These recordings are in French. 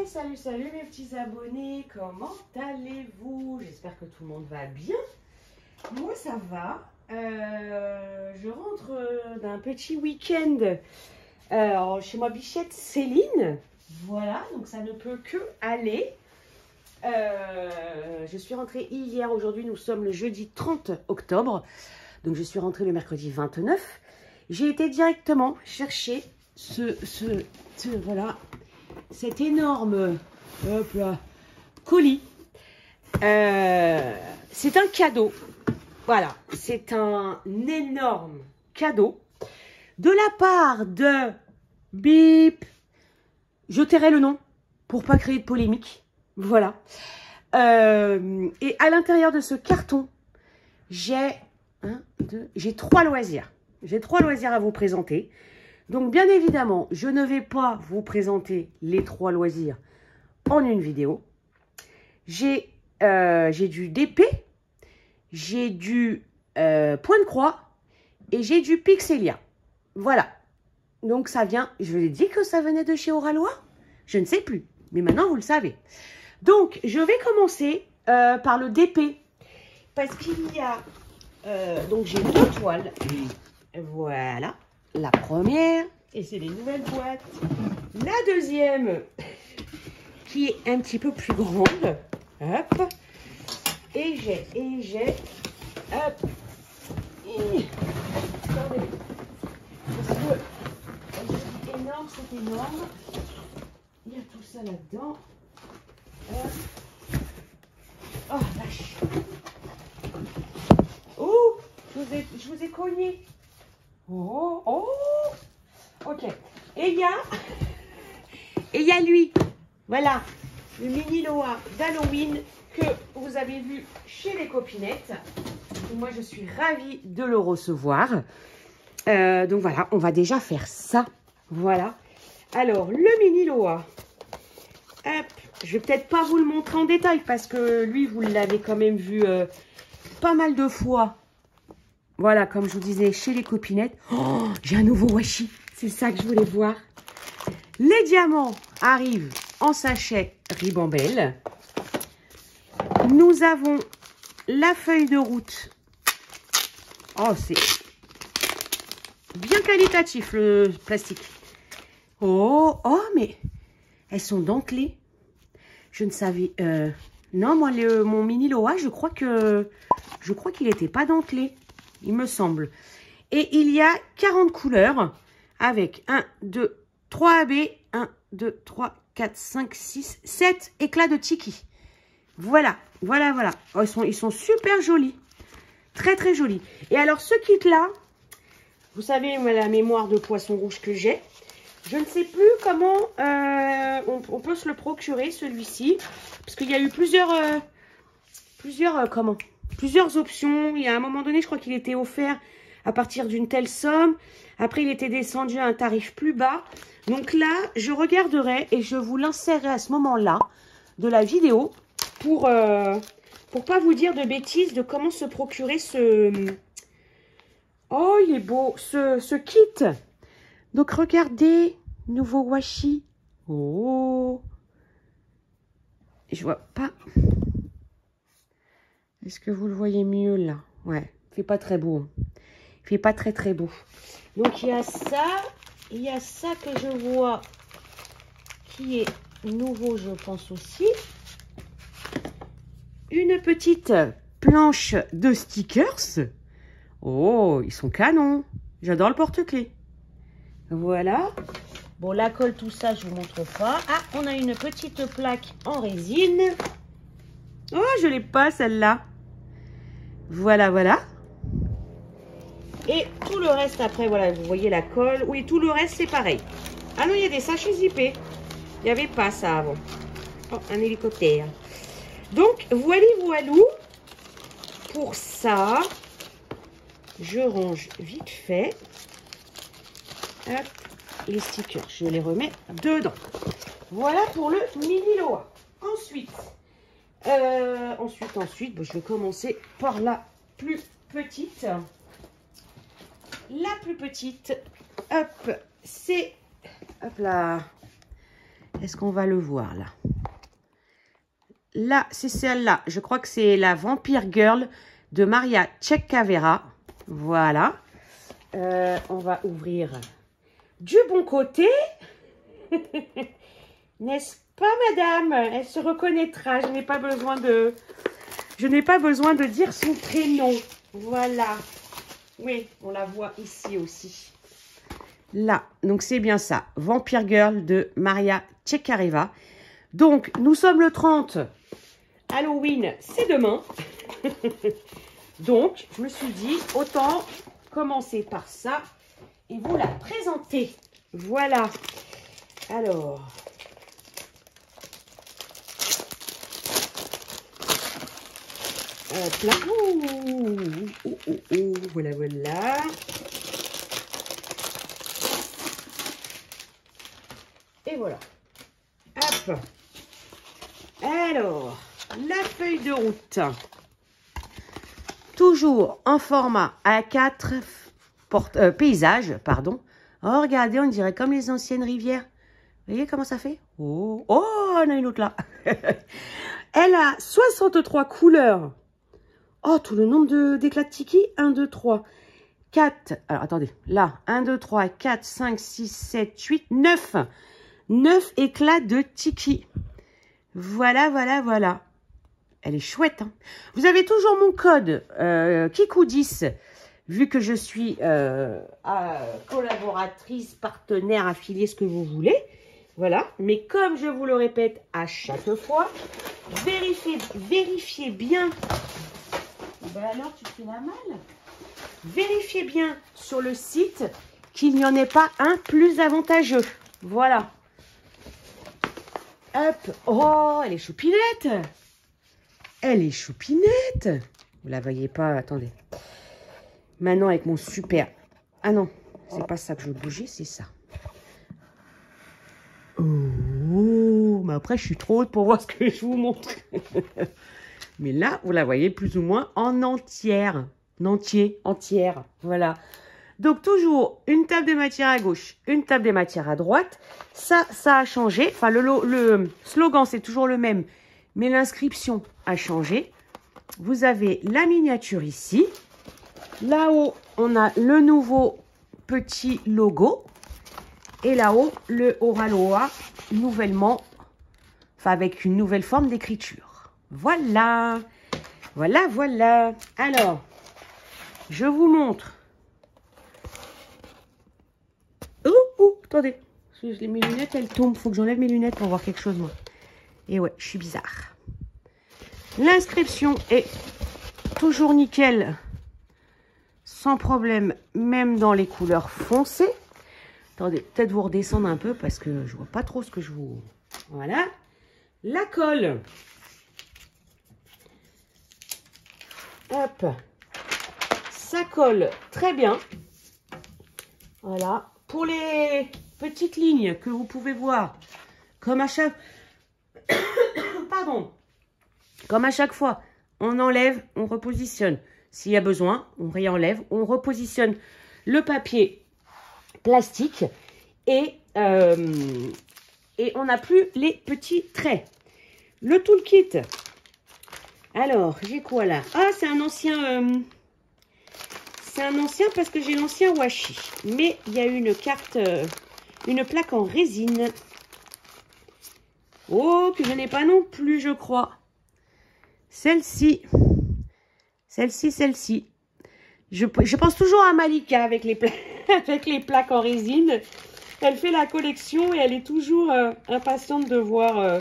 Salut, salut mes petits abonnés, comment allez-vous? J'espère que tout le monde va bien. Moi ça va. Je rentre d'un petit week-end chez ma bichette Céline. Voilà, donc ça ne peut que aller. Je suis rentrée hier, aujourd'hui nous sommes le jeudi 30 octobre. Donc je suis rentrée le mercredi 29. J'ai été directement chercher voilà, cet énorme colis. C'est un cadeau. Voilà, c'est un énorme cadeau de la part de Bip. Je tairai le nom pour pas créer de polémique. Voilà. Et à l'intérieur de ce carton, j'ai 3 loisirs. J'ai 3 loisirs à vous présenter. Donc, bien évidemment, je ne vais pas vous présenter les 3 loisirs en une vidéo. J'ai du DP, j'ai du Point de Croix et j'ai du Pixelia. Voilà. Donc, ça vient, je vous ai dit que ça venait de chez Oralois? Je ne sais plus, mais maintenant, vous le savez. Donc, je vais commencer par le DP. Parce qu'il y a... donc, j'ai 2 toiles. Voilà. La première, et c'est les nouvelles boîtes. La deuxième, qui est un petit peu plus grande. Hop. Et j'ai, hop. Attendez. Parce que, c'est énorme, c'est énorme. Il y a tout ça là-dedans. Oh, vache. Oh, je vous ai cogné. Oh, oh, ok. Et il y a lui, voilà, le mini Loa d'Halloween que vous avez vu chez les copinettes. Et moi, je suis ravie de le recevoir. Donc voilà, on va déjà faire ça. Voilà. Alors, le mini Loa. Hop, je vais peut-être pas vous le montrer en détail parce que lui, vous l'avez quand même vu pas mal de fois. Voilà, comme je vous disais, chez les copinettes. Oh, j'ai un nouveau washi. C'est ça que je voulais voir. Les diamants arrivent en sachet Ribambelle. Nous avons la feuille de route. Oh, c'est bien qualitatif, le plastique. Oh, oh, mais elles sont dentelées. Je ne savais... non, moi, mon mini Loa, je crois qu'il n'était pas dentelé. Il me semble. Et il y a 40 couleurs avec 1, 2, 3 AB, 1, 2, 3, 4, 5, 6, 7 éclats de tiki. Voilà, voilà, voilà. Oh, ils sont super jolis. Très, très jolis. Et alors, ce kit-là, vous savez, la mémoire de poisson rouge que j'ai, je ne sais plus comment on peut se le procurer, celui-ci. Parce qu'il y a eu plusieurs options. Il y a un moment donné, je crois qu'il était offert à partir d'une telle somme. Après, il était descendu à un tarif plus bas. Donc là, je regarderai et je vous l'insérerai à ce moment-là de la vidéo pour pas vous dire de bêtises de comment se procurer ce... Oh, il est beau, ce kit. Donc, regardez, nouveau washi. Oh, je vois pas... Est-ce que vous le voyez mieux là? Ouais, il fait pas très beau. Il fait pas très très beau. Donc il y a ça que je vois qui est nouveau, je pense aussi. Une petite planche de stickers. Oh, ils sont canons. J'adore le porte-clés. Voilà. Bon, la colle, tout ça, je vous montre pas. Ah, on a une petite plaque en résine. Oh, je l'ai pas celle-là. Voilà, voilà. Et tout le reste après, voilà, vous voyez la colle. Oui, tout le reste, c'est pareil. Ah non, il y a des sachets zippés. Il n'y avait pas ça avant. Oh, un hélicoptère. Donc, voilou. Pour ça, je range vite fait. Hop, les stickers, je les remets dedans. Voilà pour le mini Loa. Ensuite, bon, je vais commencer par la plus petite. La plus petite, hop, c'est, hop là, Est-ce qu'on va le voir là? Là, c'est celle-là. Je crois que c'est la Vampire Girl de Maria Tchekavera. Voilà. On va ouvrir du bon côté. N'est-ce pas, madame? Elle se reconnaîtra. Je n'ai pas besoin de dire son prénom. Voilà. Oui, on la voit ici aussi. Là, donc c'est bien ça. Vampire Girl de Maria Tchekavera. Donc, nous sommes le 30. Halloween, c'est demain. Donc, je me suis dit, autant commencer par ça et vous la présenter. Voilà. Alors. Hop là. Voilà, voilà. Et voilà. Hop. Alors, la feuille de route. Toujours en format A4 paysage, pardon. Oh, regardez, on dirait comme les anciennes rivières. Vous voyez comment ça fait? Oh, oh, on a une autre là. Elle a 63 couleurs. Oh, tout le nombre d'éclats de tiki. 1, 2, 3, 4. Alors, attendez. Là, 1, 2, 3, 4, 5, 6, 7, 8, 9. 9 éclats de tiki. Voilà, voilà, voilà. Elle est chouette. Hein. Vous avez toujours mon code Kikou10, vu que je suis collaboratrice, partenaire, affiliée, ce que vous voulez. Voilà. Mais comme je vous le répète à chaque fois, vérifiez bien. Ben alors, tu fais la malle. Vérifiez bien sur le site qu'il n'y en ait pas un plus avantageux. Voilà. Hop. Oh, elle est choupinette. Elle est choupinette. Vous la voyez pas, attendez. Maintenant, avec mon super... Ah non, c'est pas ça que je veux bouger, c'est ça. Oh, mais après, je suis trop haute pour voir ce que je vous montre. Mais là, vous la voyez plus ou moins en entière. Entière. Voilà. Donc, toujours une table de matière à gauche, une table de matière à droite. Ça a changé. Enfin, le slogan, c'est toujours le même. Mais l'inscription a changé. Vous avez la miniature ici. Là-haut, on a le nouveau petit logo. Et là-haut, le Oraloa, nouvellement, enfin avec une nouvelle forme d'écriture. Voilà. Voilà, voilà. Alors, je vous montre. Oh, attendez. Mes lunettes, elles tombent. Il faut que j'enlève mes lunettes pour voir quelque chose, moi. Et ouais, je suis bizarre. L'inscription est toujours nickel, sans problème, même dans les couleurs foncées. Attendez, peut-être vous redescendre un peu parce que je vois pas trop ce que je vous... Voilà. La colle. Hop. Ça colle très bien. Voilà. Pour les petites lignes que vous pouvez voir, comme à chaque... Pardon. Comme à chaque fois, on enlève, on repositionne. S'il y a besoin, on réenlève, on repositionne le papier plastique et on n'a plus les petits traits. Le toolkit. Alors, j'ai quoi là? Ah, c'est un ancien... c'est un ancien parce que j'ai l'ancien washi. Mais il y a une carte, une plaque en résine. Oh, que je n'ai pas non plus, je crois. Celle-ci. Celle-ci. Je pense toujours à Malika avec les, avec les plaques en résine. Elle fait la collection et elle est toujours impatiente de voir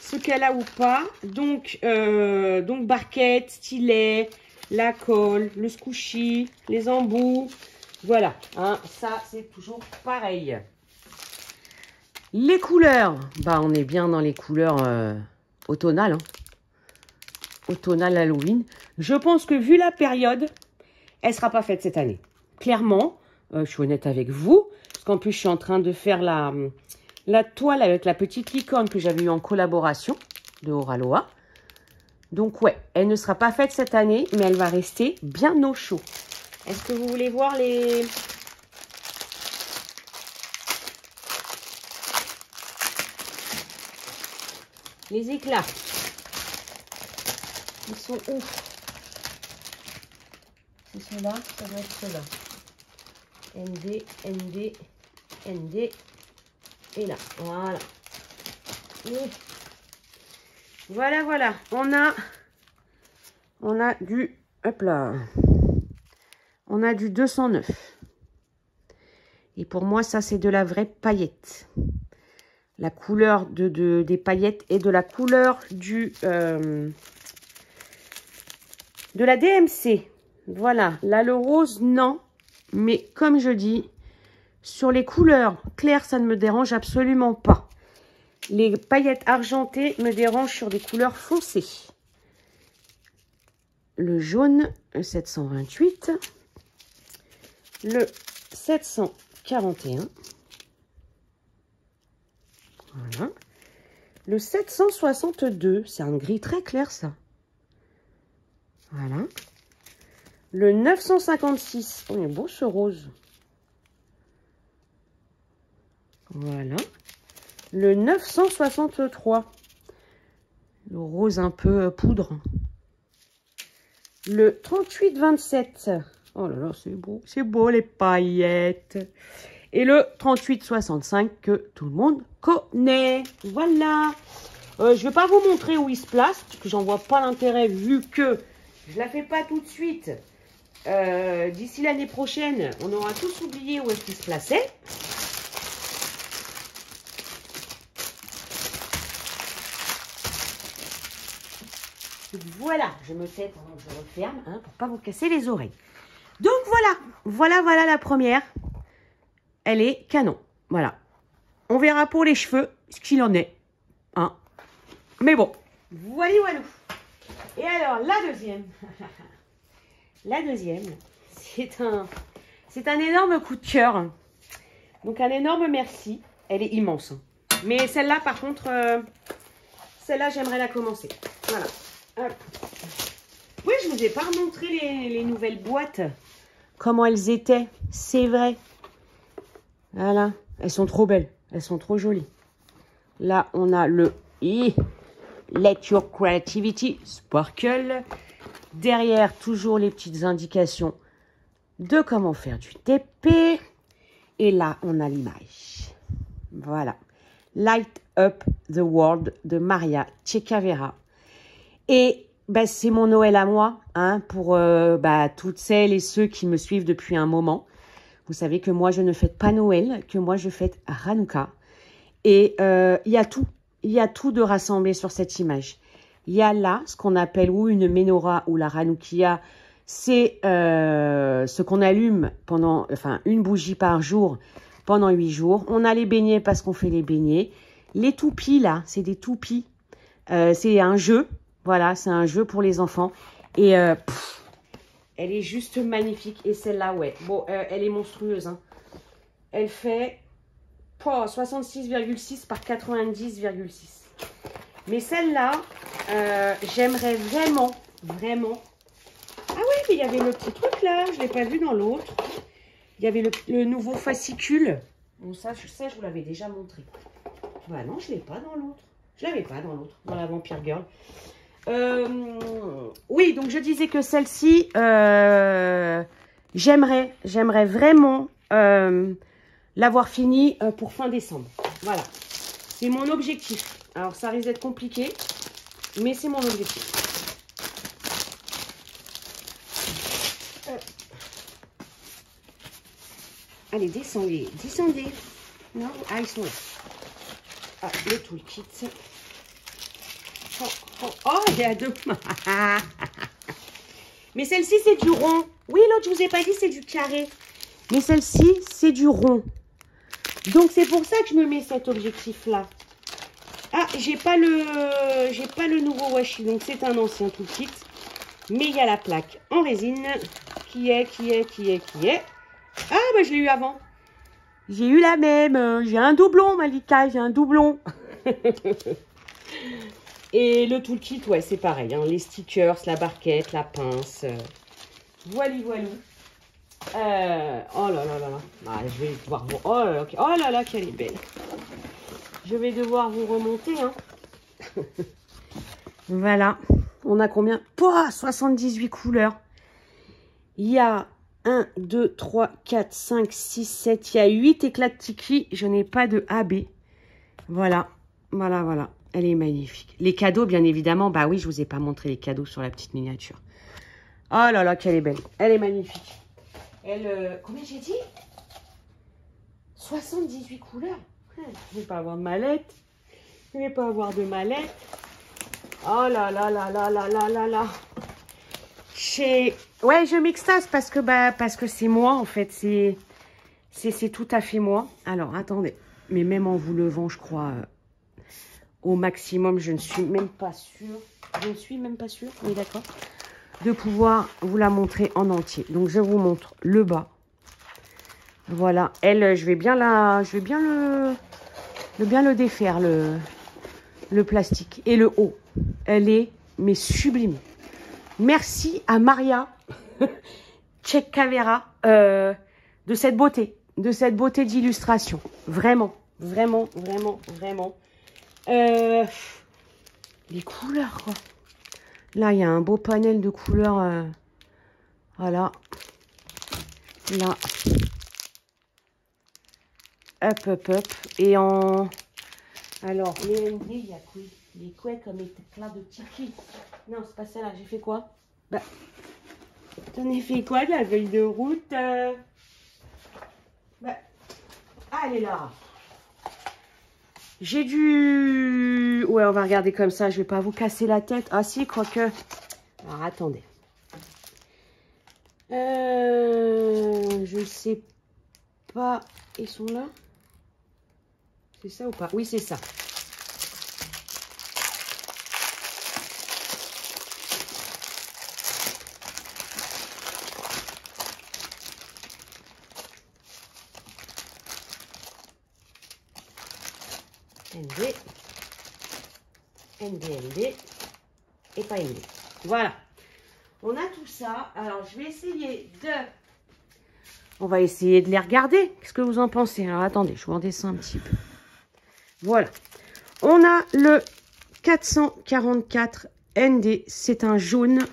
ce qu'elle a ou pas. Donc barquette, stylet, la colle, le squishy, les embouts. Voilà, hein, ça c'est toujours pareil. Les couleurs, bah on est bien dans les couleurs automnales. Hein. Automnale Halloween. Je pense que vu la période, elle ne sera pas faite cette année. Clairement, je suis honnête avec vous, parce qu'en plus je suis en train de faire la toile avec la petite licorne que j'avais eue en collaboration de Oraloa. Donc ouais, elle ne sera pas faite cette année, mais elle va rester bien au chaud. Est-ce que vous voulez voir les... Les éclats. Ils sont où? C'est ceux-là, ça doit être ceux-là. ND, ND, ND. Et là, voilà. Et voilà, voilà. On a du, hop là. On a du 209. Et pour moi, ça, c'est de la vraie paillette. La couleur des paillettes et de la couleur de la DMC. Voilà. Là, le rose, non. Mais comme je dis, sur les couleurs claires, ça ne me dérange absolument pas. Les paillettes argentées me dérangent sur des couleurs foncées. Le jaune, le 728. Le 741. Voilà. Le 762, c'est un gris très clair, ça. Voilà. Le 956, oh, il est beau ce rose. Voilà. Le 963, le rose un peu poudre. Le 3827, oh là là, c'est beau les paillettes. Et le 3865 que tout le monde connaît. Voilà. Je ne vais pas vous montrer où il se place, parce que j'en vois pas l'intérêt vu que je la fais pas tout de suite. D'ici l'année prochaine, on aura tous oublié où est-ce qu'il se plaçait. Voilà, je me tais pendant que je referme, hein, pour pas vous casser les oreilles. Donc voilà la première. Elle est canon, voilà. On verra pour les cheveux ce qu'il en est, hein. Mais bon, voilà. Et alors, la deuxième. La deuxième, c'est un énorme coup de cœur. Donc, un énorme merci. Elle est immense. Mais celle-là, par contre, celle-là, j'aimerais la commencer. Voilà. Hop. Oui, je ne vous ai pas montré les nouvelles boîtes. Comment elles étaient. C'est vrai. Voilà. Elles sont trop belles. Elles sont trop jolies. Là, on a le Let Your Creativity Sparkle. Derrière, toujours les petites indications de comment faire du TP. Et là, on a l'image. Voilà. Light Up the World de Maria Cecavera. Et bah, c'est mon Noël à moi, hein, pour toutes celles et ceux qui me suivent depuis un moment. Vous savez que moi, je ne fête pas Noël, que moi, je fête Hanouka. Et il y a tout. Il y a tout de rassemblé sur cette image. Il y a là ce qu'on appelle ou une menorah ou la Hanoukia. C'est ce qu'on allume pendant, une bougie par jour pendant 8 jours. On a les beignets parce qu'on fait les beignets. Les toupies, là, c'est des toupies. C'est un jeu. Voilà, c'est un jeu pour les enfants. Et elle est juste magnifique. Et celle-là, ouais. Bon, elle est monstrueuse. Hein. Elle fait 66,6 par 90,6. Mais celle-là, j'aimerais vraiment. Ah oui, mais il y avait le petit truc là. Je ne l'ai pas vu dans l'autre. Il y avait le nouveau fascicule. Bon, ça, je vous l'avais déjà montré. Bah non, je ne l'ai pas dans l'autre. Je ne l'avais pas dans l'autre, dans la Vampire Girl. Oui, donc je disais que celle-ci, j'aimerais vraiment l'avoir finie pour fin décembre. Voilà, c'est mon objectif. Alors ça risque d'être compliqué, mais c'est mon objectif. Allez, descendez. Non, ah, ils sont là. Ah, le toolkit. Oh, il y a deux. Mais celle-ci, c'est du rond. Oui, l'autre, je vous ai pas dit, c'est du carré. Mais celle-ci, c'est du rond. Donc, c'est pour ça que je me mets cet objectif-là. Ah, j'ai pas le nouveau washi. Donc, c'est un ancien tout kit. Mais il y a la plaque en résine. Qui est. Ah, bah, je l'ai eu avant. J'ai eu la même. J'ai un doublon, Malika. J'ai un doublon. Et le toolkit, ouais, c'est pareil. Hein, les stickers, la barquette, la pince. Voilà. Oh là là là là. Ah, je vais devoir vous... Oh là là, qu'elle est belle. Je vais devoir vous remonter. Hein. Voilà. On a combien? 78 couleurs. Il y a 1, 2, 3, 4, 5, 6, 7. Il y a 8 éclats de tiki. Je n'ai pas de AB. Voilà. Voilà, voilà. Elle est magnifique. Les cadeaux, bien évidemment. Bah oui, je vous ai pas montré les cadeaux sur la petite miniature. Oh là là, qu'elle est belle. Elle est magnifique. Elle, combien j'ai dit? 78 couleurs. Je ne vais pas avoir de mallette. Je ne vais pas avoir de mallette. Oh là là là là là là là là. Ouais, je m'extase parce que c'est moi, en fait. C'est tout à fait moi. Alors, attendez. Mais même en vous levant, je crois, au maximum, je ne suis même pas sûre. Je ne suis même pas sûre, oui, d'accord, de pouvoir vous la montrer en entier. Donc, je vous montre le bas. Voilà. Elle, je vais bien le défaire, le plastique. Et le haut. Elle est, mais sublime. Merci à Maria Tchekavera de cette beauté d'illustration. Vraiment, vraiment, vraiment, vraiment. Les couleurs, quoi. Là, il y a un beau panel de couleurs. Voilà. Là. Hop, hop, hop. Et en... Alors, les ND, il y a quoi? Les quoi comme éclat de tiki? Non, c'est pas ça là. J'ai fait quoi? Bah, t'en as fait quoi de la feuille de route? Bah, ah, elle est là. J'ai dû... Ouais, on va regarder comme ça. Je vais pas vous casser la tête. Ah si, quoique... Alors, attendez. Je sais pas. Ils sont là? C'est ça ou pas? Oui, c'est ça. ND, ND, et pas ND. Voilà. On a tout ça. Alors, je vais essayer de... On va essayer de les regarder. Qu'est-ce que vous en pensez? Alors, attendez, je vous redescends un petit peu. Voilà. On a le 444 ND. C'est un jaune.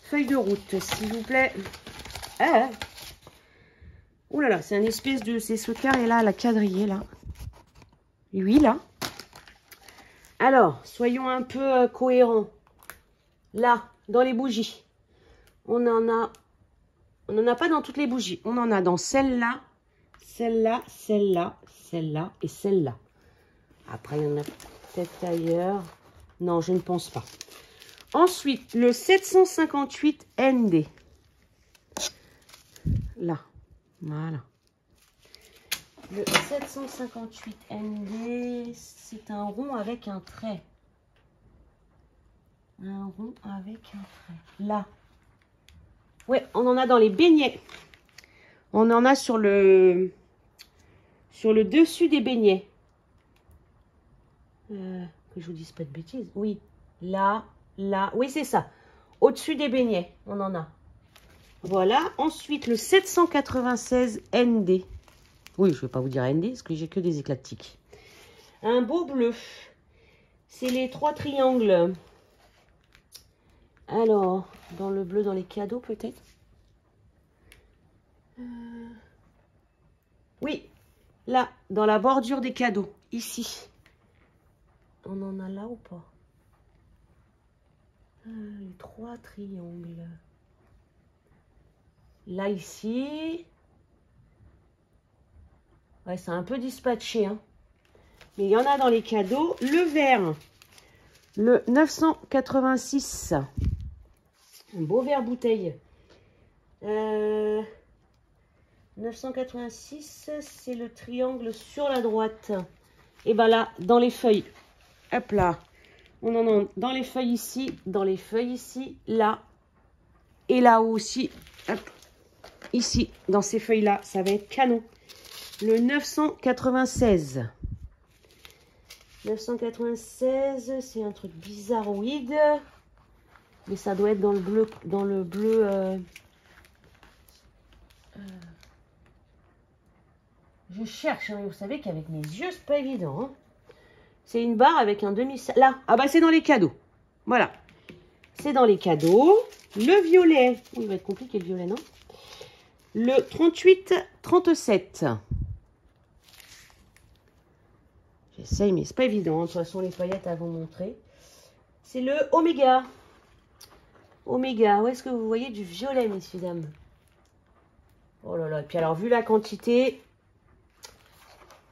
Feuille de route, s'il vous plaît. Ah. Ouh là là, c'est un espèce de... C'est ce carré-là, la quadrillée, là. Lui, là. Alors, soyons un peu cohérents. Là, dans les bougies, on en a pas dans toutes les bougies. On en a dans celle-là, celle-là, celle-là, celle-là et celle-là. Après, il y en a peut-être ailleurs. Non, je ne pense pas. Ensuite, le 758 ND. Là, voilà. Le 758 ND, c'est un rond avec un trait. Un rond avec un trait. Là. Ouais, on en a dans les beignets. On en a sur le dessus des beignets. Que je vous dise pas de bêtises. Oui. Là, là. Oui, c'est ça. Au-dessus des beignets, on en a. Voilà. Ensuite, le 796 ND. Oui, je ne vais pas vous dire ND, parce que j'ai que des éclatiques. Un beau bleu. C'est les 3 triangles. Alors, dans le bleu, dans les cadeaux, peut-être. Oui, là, dans la bordure des cadeaux, ici. On en a là ou pas? Les 3 triangles. Là, ici. Ouais, c'est un peu dispatché, hein. Mais il y en a dans les cadeaux. Le vert, le 986. Un beau vert bouteille. 986, c'est le triangle sur la droite. Et ben là, dans les feuilles. Hop là. On en a dans les feuilles ici, là. Et là aussi. Hop. Ici, dans ces feuilles-là, ça va être canon. Le 996. 996, c'est un truc bizarroïde. Mais ça doit être dans le bleu. Je cherche, hein, vous savez qu'avec mes yeux, c'est pas évident. Hein. C'est une barre avec un demi... Là, ah bah c'est dans les cadeaux. Voilà. C'est dans les cadeaux. Le violet. Il va être compliqué le violet, non? Le 38-37. J'essaye, mais c'est pas évident. De toute façon, les paillettes, elles vont montrer. C'est le Oméga. Oméga. Où est-ce que vous voyez du violet, messieurs, dames? Oh là là. Et puis alors, vu la quantité,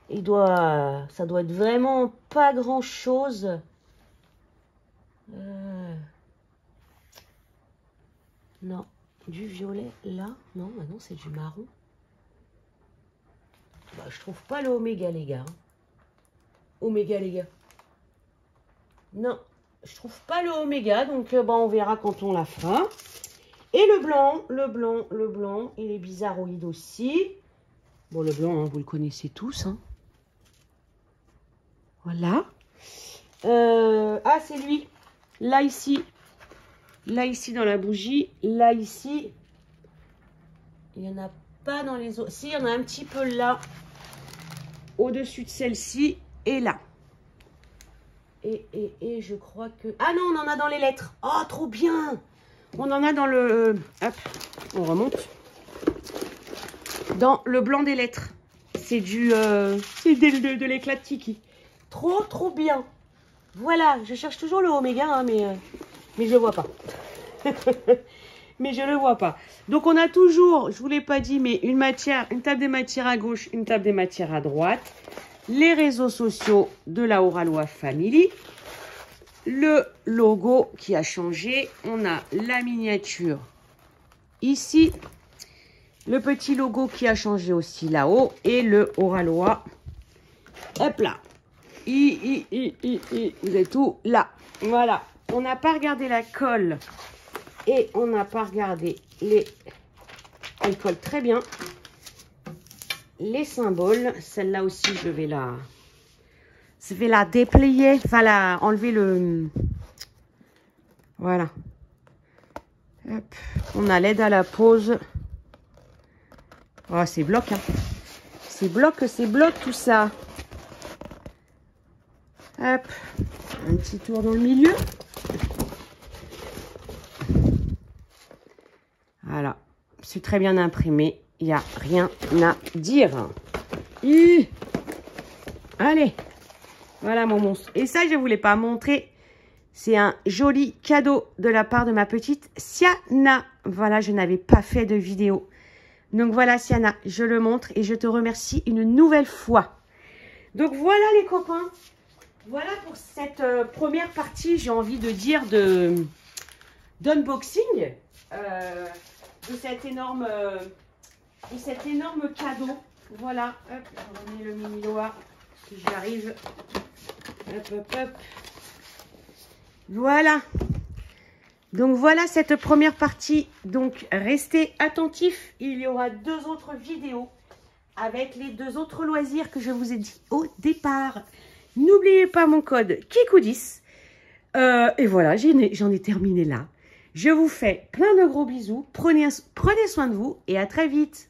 ça doit être vraiment pas grand-chose. Non. Du violet, là. Non, bah non, c'est du marron. Bah, je trouve pas le Oméga, les gars. Oméga, les gars. Non, je trouve pas le Oméga. Donc, bah, on verra quand on la fera. Et le blanc, il est bizarroïde aussi. Bon, le blanc, hein, vous le connaissez tous. Hein. Voilà. Ah, c'est lui. Là, ici. Là, ici, dans la bougie. Là, ici. Il n'y en a pas dans les autres. Si, il y en a un petit peu là. Au-dessus de celle-ci. Et là. Et je crois que... Ah non, on en a dans les lettres. Oh, trop bien. On en a dans le... Hop, on remonte. Dans le blanc des lettres. C'est du... c'est de l'éclat de Kiki. Trop bien. Voilà, je cherche toujours le Oméga, hein, mais je ne le vois pas. Mais je ne le vois pas. Donc, on a toujours, je ne vous l'ai pas dit, mais une table des matières à gauche, une table des matières à droite. Les réseaux sociaux de la Oralois Family. Le logo qui a changé. On a la miniature ici. Le petit logo qui a changé aussi là-haut. Et le Oralois. Hop là. Vous êtes tout là. Voilà. On n'a pas regardé la colle. Et on n'a pas regardé les... Elle colle très bien. Les symboles. Celle-là aussi, je vais la déplier. Enfin, enlever le... Voilà. Hop. On a l'aide à la pose. Oh, c'est bloc, hein. C'est bloc tout ça. Hop. Un petit tour dans le milieu. Voilà. C'est très bien imprimé. Il n'y a rien à dire. Allez. Voilà mon monstre. Et ça, je ne voulais pas montrer. C'est un joli cadeau de la part de ma petite Siana. Voilà, je n'avais pas fait de vidéo. Donc voilà, Siana, je le montre et je te remercie une nouvelle fois. Donc voilà les copains. Voilà pour cette première partie, j'ai envie de dire, d'unboxing de cet énorme cadeau. Voilà, hop, je remets le mini Loa si j'y arrive. Hop. Voilà. Donc voilà cette première partie. Donc restez attentifs. Il y aura 2 autres vidéos avec les 2 autres loisirs que je vous ai dit au départ. N'oubliez pas mon code Kikou10. Et voilà, j'en ai terminé là. Je vous fais plein de gros bisous. Prenez soin de vous et à très vite.